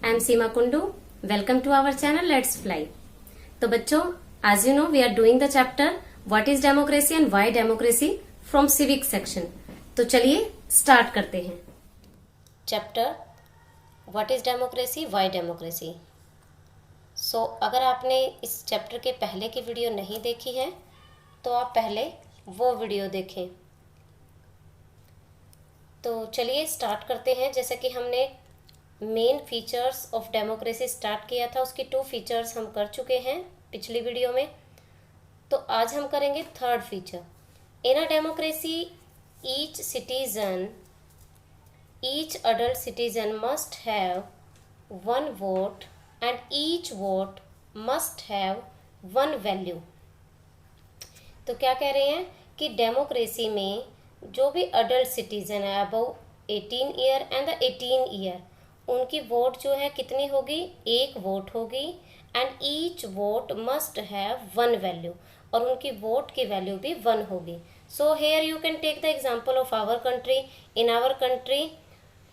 I am Seema Kundu. Welcome to our channel let's fly. तो बच्चों, as you know we are doing the chapter what is democracy and why democracy from civic section. तो चलिए start करते हैं. Chapter what is democracy, why democracy. So अगर आपने इस chapter के पहले की वीडियो नहीं देखी है तो आप पहले वो वीडियो देखें. तो चलिए स्टार्ट करते हैं. जैसे कि हमने main features of democracy start किया था, उसकी 2 फीचर्स हम कर चुके हैं पिछली वीडियो में. तो आज हम करेंगे third feature. In a democracy each adult citizen must have 1 vote and each vote must have 1 value. तो क्या कह रहे हैं कि डेमोक्रेसी में जो भी अडल्ट सिटीजन है above 18 year and the 18 year, उनकी वोट जो है कितनी होगी, 1 वोट होगी. And each vote must have 1 value, और उनकी वोट की वैल्यू भी 1 होगी. So here you can take the example of our country. In our country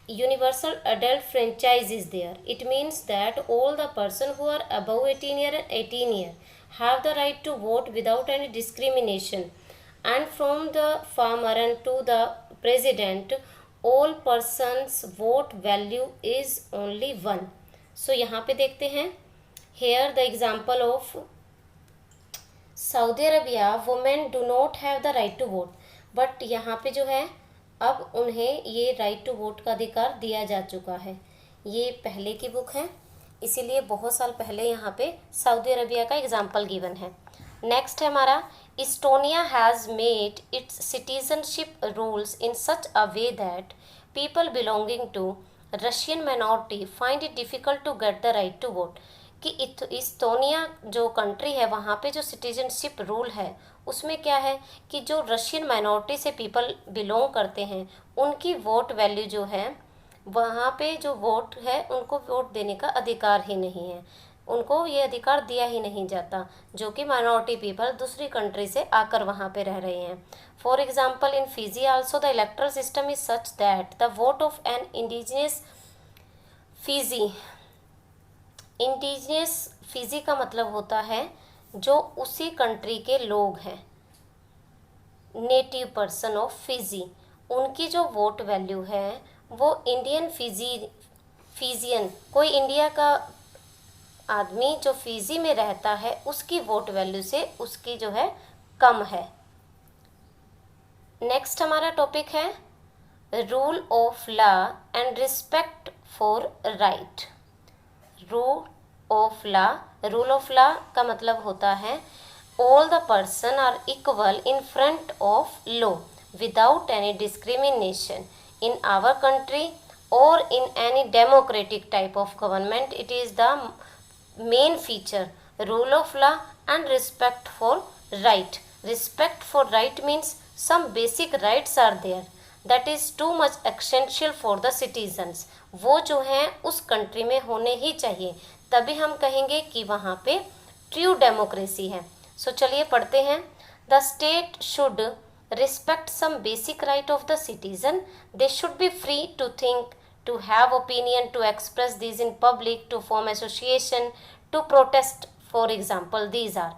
universal adult franchise is there. It means that all the person who are above 18 year and 18 year have the right to vote without any discrimination. And from the farmer and to the president, all persons vote value is only 1. So यहाँ पे देखते हैं. Here the example of Saudi Arabia, women do not have the right to vote. But यहाँ पे जो है अब उन्हें ये राइट टू वोट का अधिकार दिया जा चुका है. ये पहले की बुक है, इसीलिए बहुत साल पहले यहाँ पे सऊदी अरबिया का एग्जाम्पल गिवन है. नेक्स्ट है हमारा Estonia has made its citizenship rules in such a way that people belonging to Russian minority find it difficult to get the right to vote. कि इस्टोनिया जो country है वहाँ पे जो सिटीजनशिप रूल है उसमें क्या है कि जो रशियन माइनॉरिटी से पीपल बिलोंग करते हैं उनकी वोट वैल्यू जो है, वहाँ पे जो वोट है उनको वोट देने का अधिकार ही नहीं है. उनको ये अधिकार दिया ही नहीं जाता, जो कि माइनॉरिटी पीपल दूसरी कंट्री से आकर वहाँ पे रह रहे हैं. For example in Fiji also the electoral system is such that the vote of an indigenous Fiji. Indigenous Fiji का मतलब होता है जो उसी कंट्री के लोग हैं, नेटिव पर्सन ऑफ फिजी. उनकी जो वोट वैल्यू है वो इंडियन फिजियन, कोई इंडिया का आदमी जो फिजी में रहता है उसकी वोट वैल्यू से उसकी जो है कम है. नेक्स्ट हमारा टॉपिक है rule of law and respect for right. Rule of law का मतलब होता है all the person are equal in front of law without any discrimination. In our country और in any democratic type of government it is the main feature rule of law and respect for right. Respect for right means some basic rights are there that is too much essential for the citizens. वो जो हैं उस country में होने ही चाहिए, तभी हम कहेंगे कि वहाँ पे ट्रू डेमोक्रेसी है. सो चलिए पढ़ते हैं. The state should respect some basic right of the citizen. They should be free to think, to have opinion, to express these in public, to form association, to protest. For example these are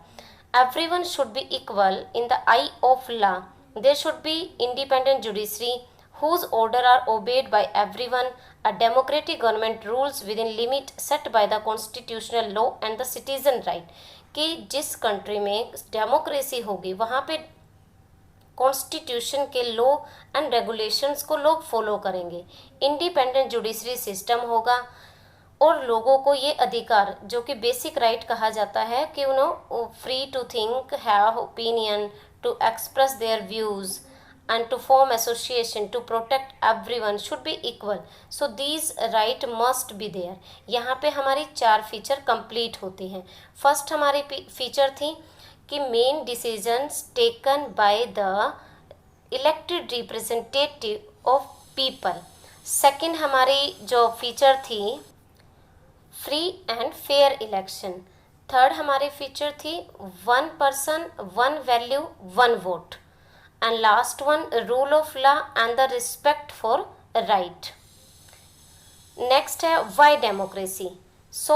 everyone should be equal in the eye of law. There should be independent judiciary whose order are obeyed by everyone. A democratic government rules within limit set by the constitutional law and the citizen right. कि जिस country में democracy होगी वहाँ पे constitution के law and regulations को लोग follow करेंगे. इंडिपेंडेंट जुडिशरी सिस्टम होगा और लोगों को ये अधिकार जो कि बेसिक राइट कहा जाता है कि free to think, have opinion, to express their views and to form association, to protect everyone should be equal. So these right must be there. यहाँ पे हमारी 4 फीचर कंप्लीट होती हैं. फर्स्ट हमारी फीचर थी कि main decisions taken by the elected representative of people. Second हमारी जो फीचर थी free and fair election. Third हमारी फीचर थी 1 person 1 value 1 vote. And last one, rule of law and the respect for right. Next है Y democracy. सो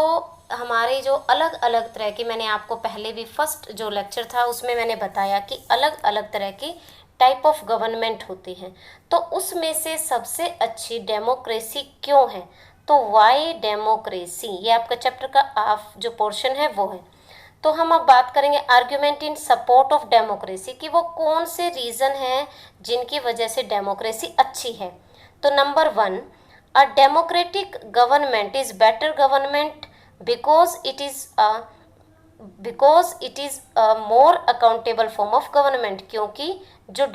हमारे जो अलग अलग तरह की, मैंने आपको पहले भी फर्स्ट जो लेक्चर था उसमें मैंने बताया कि अलग अलग तरह की टाइप ऑफ गवर्नमेंट होती हैं, तो उसमें से सबसे अच्छी डेमोक्रेसी क्यों है, तो वाई डेमोक्रेसी, ये आपका चैप्टर का हाफ जो पोर्शन है वो है। तो हम अब बात करेंगे argument in support of democracy, कि वो कौन से रीज़न हैं जिनकी वजह से डेमोक्रेसी अच्छी है। तो number 1, a democratic government is better government because it is a more accountable form of government, क्योंकि जो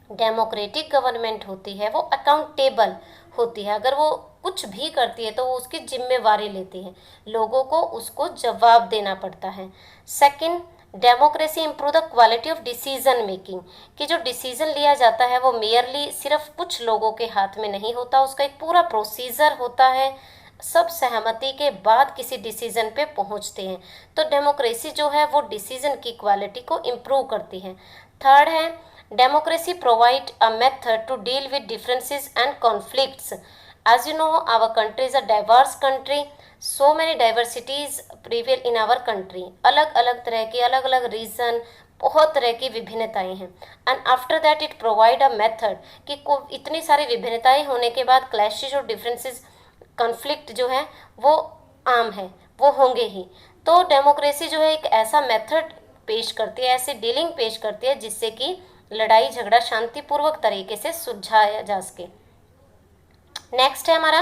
डेमोक्रेटिक गवर्नमेंट होती है वो अकाउंटेबल होती है। अगर वो कुछ भी करती है तो वो उसकी जिम्मेवारी लेती है, लोगों को उसको जवाब देना पड़ता है। Second, democracy improve the quality of decision making, कि जो डिसीजन लिया जाता है वो मेयरली सिर्फ कुछ लोगों के हाथ में नहीं होता, उसका एक पूरा प्रोसीजर होता है, सब सहमति के बाद किसी डिसीजन पे पहुंचते हैं। तो डेमोक्रेसी जो है वो डिसीजन की क्वालिटी को इम्प्रूव करती है। थर्ड है, democracy provide a method to deal with differences and conflicts. As you know, our country is a diverse country. So many diversities prevail in our country. अलग अलग तरह की, अलग अलग रीजन, बहुत तरह की विभिन्नताएं हैं। And after that it provide a method, कि इतनी सारी विभिन्नताएं होने के बाद क्लैशेज और डिफरेंसेस, कॉन्फ्लिक्ट जो है वो आम है, वो होंगे ही। तो डेमोक्रेसी जो है एक ऐसा मेथड पेश करती है, ऐसी डीलिंग पेश करती है जिससे कि लड़ाई झगड़ा शांतिपूर्वक तरीके से सुलझाया जा सके। नेक्स्ट है हमारा,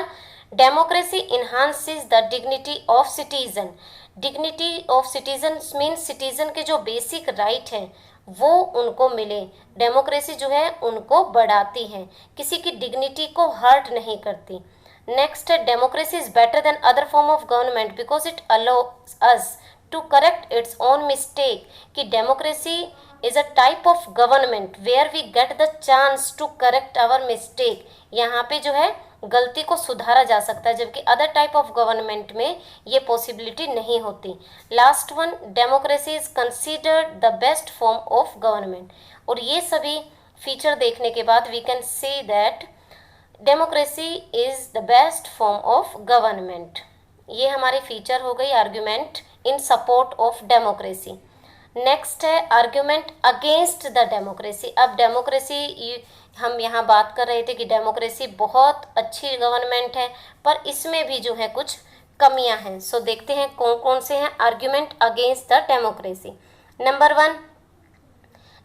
democracy enhances the dignity of citizen. Dignity of citizen mean citizen के जो बेसिक राइट हैं वो उनको मिले। डेमोक्रेसी जो है उनको बढ़ाती है, किसी की डिग्निटी को हर्ट नहीं करती। नेक्स्ट है, democracy is better than other form of government because it allows us to correct its own mistake, कि democracy is a type of government where we get the chance to correct our mistake। यहाँ पे जो है गलती को सुधारा जा सकता है, जबकि अदर टाइप ऑफ गवर्नमेंट में ये पॉसिबिलिटी नहीं होती। Last one, democracy is considered the best form of government. और ये सभी फीचर देखने के बाद we can say that democracy is the best form of government. ये हमारी फीचर हो गई argument in support of democracy. Next है आर्ग्यूमेंट अगेंस्ट द डेमोक्रेसी। अब डेमोक्रेसी, हम यहाँ बात कर रहे थे कि डेमोक्रेसी बहुत अच्छी गवर्नमेंट है, पर इसमें भी जो है कुछ कमियां हैं। सो देखते हैं कौन कौन से हैं argument against the democracy. Number 1,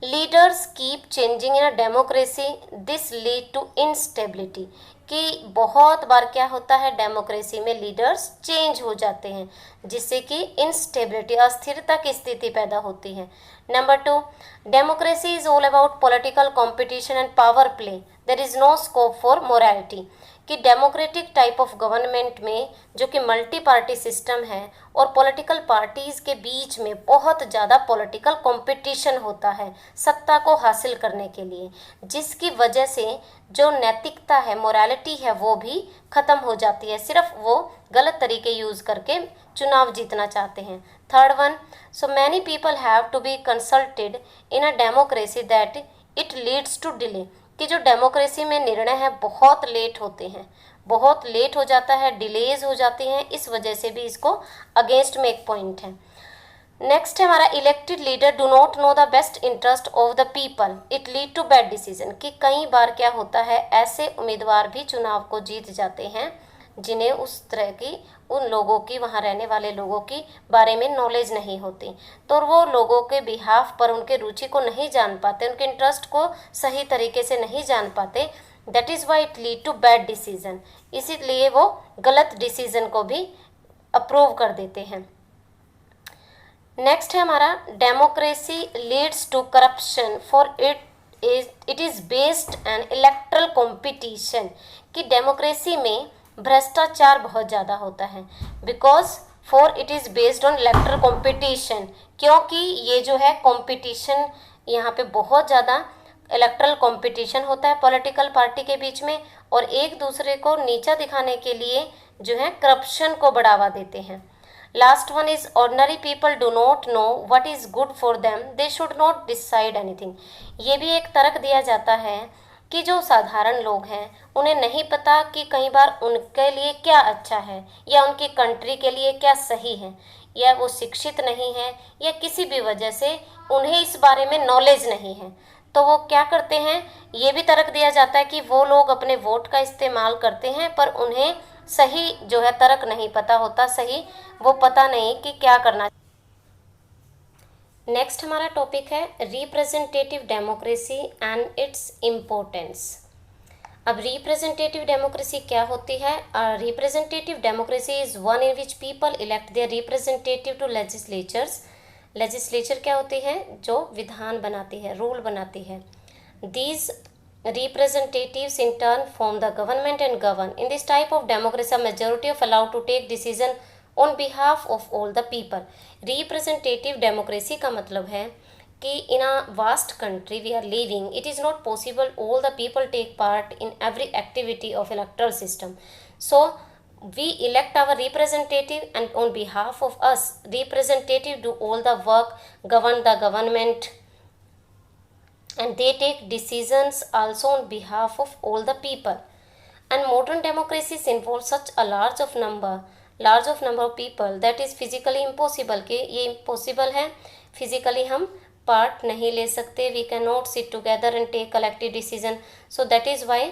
leaders keep changing in a democracy, this lead to instability, कि बहुत बार क्या होता है, डेमोक्रेसी में लीडर्स चेंज हो जाते हैं जिससे कि इनस्टेबिलिटी, अस्थिरता की स्थिति पैदा होती है। Number 2, democracy is all about political competition and power play, there is no scope for morality, कि डेमोक्रेटिक टाइप ऑफ गवर्नमेंट में जो कि मल्टी पार्टी सिस्टम है और पॉलिटिकल पार्टीज़ के बीच में बहुत ज़्यादा पॉलिटिकल कंपटीशन होता है सत्ता को हासिल करने के लिए, जिसकी वजह से जो नैतिकता है, मोरालिटी है, वो भी ख़त्म हो जाती है, सिर्फ वो गलत तरीके यूज़ करके चुनाव जीतना चाहते हैं। Third one, so many people have to be consulted in a democracy that it leads to delay, कि जो डेमोक्रेसी में निर्णय है बहुत लेट होते हैं, बहुत लेट हो जाता है, डिलेज हो जाती हैं, इस वजह से भी इसको अगेंस्ट में एक पॉइंट है। नेक्स्ट है हमारा, elected leader do not know the best interest of the people, it lead to bad decision, कि कई बार क्या होता है, ऐसे उम्मीदवार भी चुनाव को जीत जाते हैं जिन्हें उस तरह की, उन लोगों की, वहाँ रहने वाले लोगों की बारे में नॉलेज नहीं होती, तो वो लोगों के बिहाफ पर उनके रुचि को नहीं जान पाते, उनके इंटरेस्ट को सही तरीके से नहीं जान पाते, that is why it lead to bad decision, इसीलिए वो गलत डिसीजन को भी अप्रूव कर देते हैं। नेक्स्ट है हमारा, democracy leads to corruption for it is based an electoral competition, कि डेमोक्रेसी में भ्रष्टाचार बहुत ज़्यादा होता है, because for it is based on electoral competition, क्योंकि ये जो है कॉम्पिटिशन, यहाँ पे बहुत ज़्यादा इलेक्ट्रल कॉम्पिटिशन होता है पॉलिटिकल पार्टी के बीच में, और एक दूसरे को नीचा दिखाने के लिए जो है करप्शन को बढ़ावा देते हैं। Last one is ordinary people do not know what is good for them, they should not decide anything, ये भी एक तर्क दिया जाता है कि जो साधारण लोग हैं उन्हें नहीं पता कि कई बार उनके लिए क्या अच्छा है या उनकी कंट्री के लिए क्या सही है, या वो शिक्षित नहीं है या किसी भी वजह से उन्हें इस बारे में नॉलेज नहीं है, तो वो क्या करते हैं, ये भी तर्क दिया जाता है कि वो लोग अपने वोट का इस्तेमाल करते हैं पर उन्हें सही जो है तर्क नहीं पता होता, सही वो पता नहीं कि क्या करना। नेक्स्ट हमारा टॉपिक है representative democracy and its importance. अब रिप्रेजेंटेटिव डेमोक्रेसी क्या होती है? Representative democracy is one in which people elect their representative to legislatures. Legislature क्या होती है? जो विधान बनाती है, रूल बनाती है। These representatives in turn form the government and govern. In this type of democracy, a majority of allowed to take decision on behalf of all the people. Representative democracy का मतलब है कि in a vast country we are living, it is not possible all the people take part in every activity of electoral system. So we elect our representative and on behalf of us, representative do all the work, govern the government, and they take decisions also on behalf of all the people. And modern democracies involve such a large of number of people that is physically impossible, कि ये impossible है, physically हम part नहीं ले सकते, we cannot sit together and take collective decision. So that is why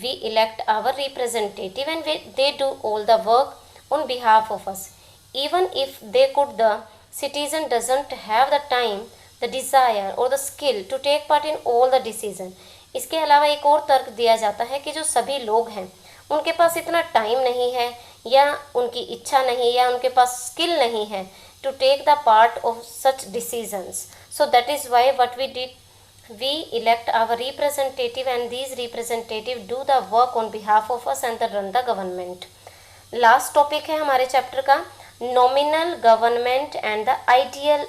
we elect our representative and they do all the work on behalf of us. Even if they could, the citizen doesn't have the time, the desire or the skill to take part in all the decision. इसके अलावा एक और तर्क दिया जाता है कि जो सभी लोग हैं उनके पास इतना टाइम नहीं है या उनकी इच्छा नहीं या उनके पास स्किल नहीं है to take the part of such decisions. So that is why what we did, we elect our representative and these representative do the work on behalf of us and run the government. Last topic है हमारे chapter का nominal government and the ideal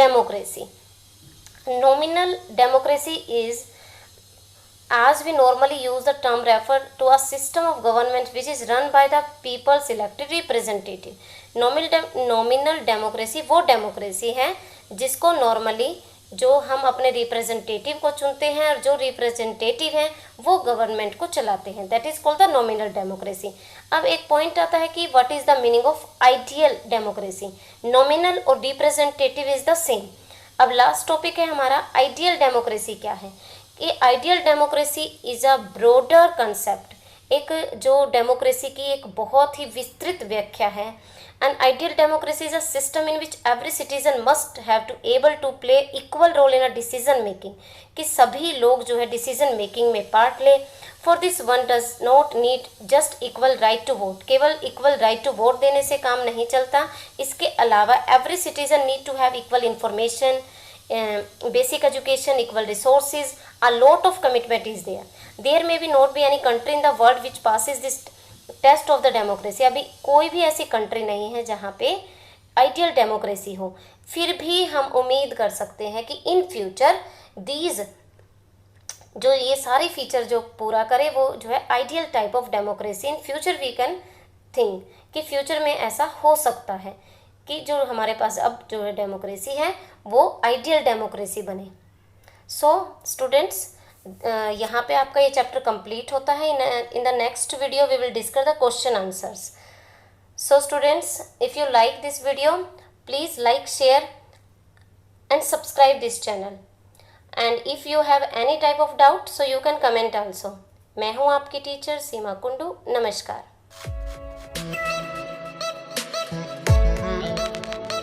democracy. Nominal democracy is, as we normally use the term, refer to a system of government which is run by the people's elected representative. Nominal democracy वो democracy है जिसको normally जो हम अपने representative को चुनते हैं और जो रिप्रेजेंटेटिव हैं वो गवर्नमेंट को चलाते हैं, that is called the nominal democracy. अब एक पॉइंट आता है कि what is the meaning of ideal democracy. Nominal और रिप्रेजेंटेटिव इज द सेम। अब लास्ट टॉपिक है हमारा आइडियल डेमोक्रेसी क्या है। कि ideal democracy is a broader concept, एक जो डेमोक्रेसी की एक बहुत ही विस्तृत व्याख्या है। And ideal democracy is a system in which every citizen must have to able to play equal role in a decision making, कि सभी लोग जो है डिसीजन मेकिंग में पार्ट ले। For this one does not need just equal right to vote, केवल equal right to vote देने से काम नहीं चलता, इसके अलावा every citizen need to have equal information, basic education, equal resources, a lot of commitment is there. There may be not be any country in the world which passes this test of the democracy. अभी कोई भी ऐसी country नहीं है जहाँ पे ideal democracy हो। फिर भी हम उम्मीद कर सकते हैं कि इन फ्यूचर दीज जो ये सारी फीचर जो पूरा करे वो जो है ideal type of democracy. In future we can think कि फ्यूचर में ऐसा हो सकता है कि जो हमारे पास अब जो है डेमोक्रेसी है वो आइडियल डेमोक्रेसी बने। सो स्टूडेंट्स, यहाँ पे आपका ये चैप्टर कंप्लीट होता है। In the next video we will discuss the question answers. So students, if you like this video please like, share and subscribe this channel. And if you have any type of doubt so you can comment also. मैं हूँ आपकी teacher सीमा कुंडू। नमस्कार।